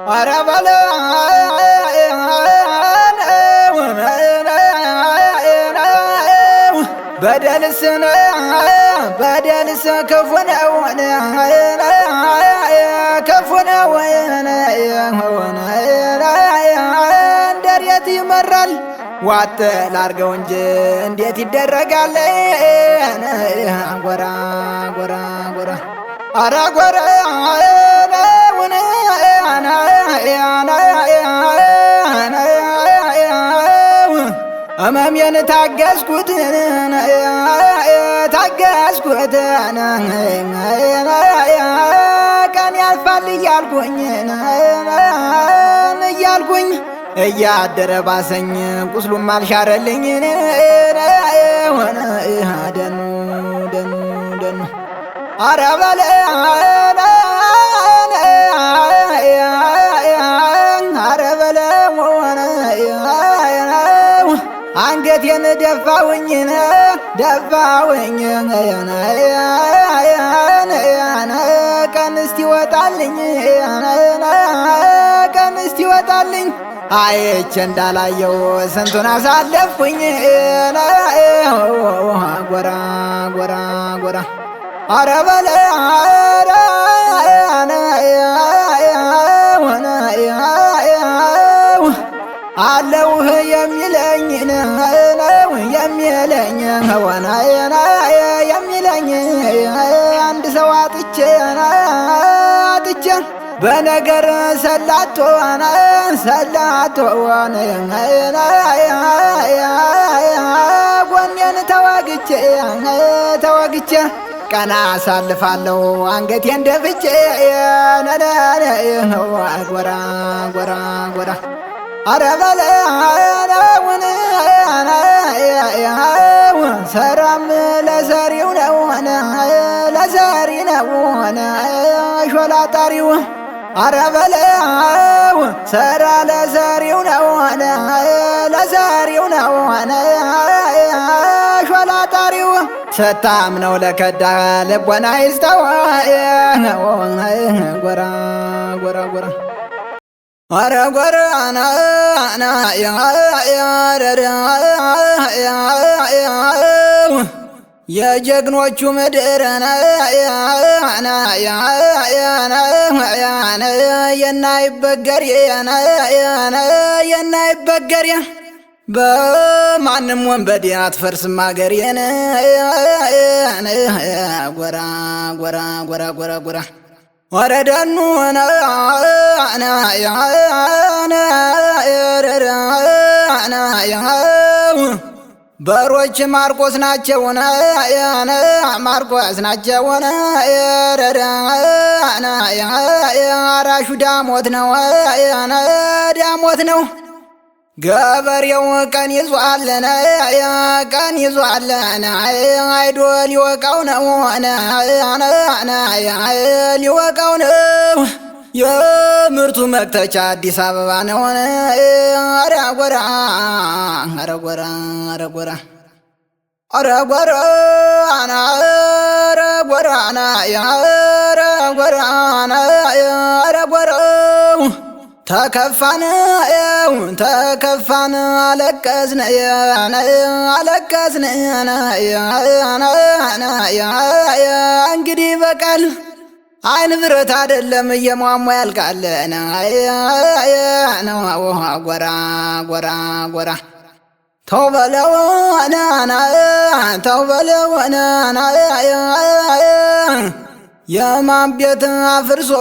አረበለ በደልስ ክፉ ነው ክፉ ነው እንደሬት ይመራል ዋጥ ላርገው እንጂ እንዴት ይደረጋል ጎራ ጎራ ጎራ አረ ጎራ እመሜን ታገስኩት ቀን ያልፋል እያልኩኝ እያደረ ባሰኝ ቁስሉም አልሻረልኝ ደኑ ደኑ ደኑ አረ በለ አንገቴን ደፋውኝ ቀን እስቲ ወጣልኝ አይቼ እንዳላየው ስንቱን አሳለፍኩኝ ጎራ ጎራ ጎራ አረ በለ አለውህ የሚለኝ አንድ ሰው አጥቼ በነገር ሰላቶ ጎኔን ተዋግቼ ቀና አሳልፋለሁ አንገቴን ደፍቼ ጎራ ጎራ ጎራ አረ በለ ሰራም ለሰሪው ነው ሾላ ጣሪው አረ በለ ሰራ ለሰሪው ነው ሾላ ጣሪው ሰታም ነው ለከዳ ልቦና ይስተው ጎራ ጎራ ጎራ አረ ጎራና የጀግኖቹ ምድር የናይበገር በማንም ወንበዴ አትፈርስም አገሬን ጎራ ጎራ ጎራ ጎራ ጎራ ወረደኑ በሮች ማርቆስ ናቸው አራሹ ዳሞት ነው ገበሬው ቀን ይዟል አይዶ ሊወቃው ነው የምርቱ መክተቻ አዲስ አበባ ነው አረ ጎራ አረ ጎራ አረ ጎራ አረ ጎራ አረ ጎራ አረ ጎራ አረ ጎራ ተከፋን አለቀስን እንግዲህ በቃል አይን ብረት አይደለም እየሟሟ ያልቃል ጎራ ጎራ ጎራ ተው በለው የማን ቤት አፍርሶ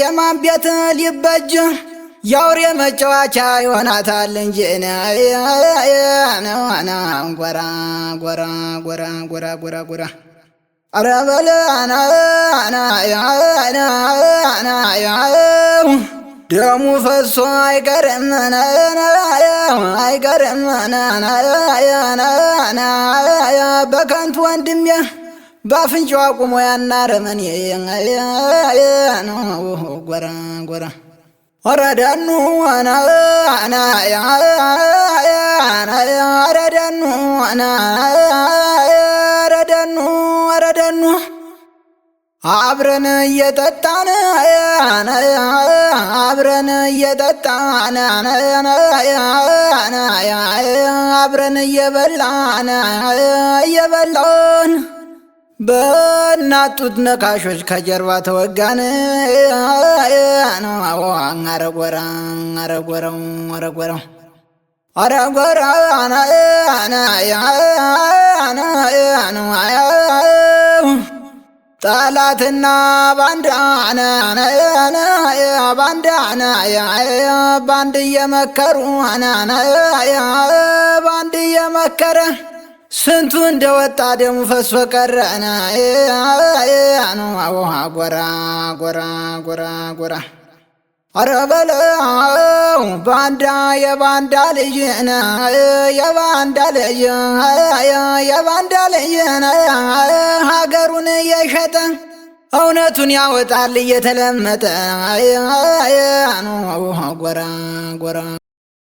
የማን ቤት ሊበጅ ያውሬ መጫወቻ ይሆናታል እንጂ ጎራ ጎራ ጎራ ጎራ ጎራ ጎራ አረ በለ ደሙ ፈሶ አይቀርም በከንቱ ወንድሜ ባፍንጫው አቁሞ ያናረመን ጎራ ጎራ ወረደኑ አብረን እየጠጣን አብረን እየጠጣን አብረን እየበላን በእናት ጡት ነካሾች ከጀርባ ተወጋን። አረጎራ አረጎራው አረጎራው አረጎራ ጠላትና ባንዳና ባንዳና ባንድ እየመከሩ ባንድ እየመከረ ስንቱ እንደወጣ ደሙ ፈሶ ቀረና። ጎራ ጎራ ጎራ ጎራ አረ በለው ባንዳ የባንዳ ልጅ የባንዳ ልጅ የባንዳ ልጅ ሀገሩን እየሸጠ እውነቱን ያወጣል እየተለመጠ። ጎራ ጎራ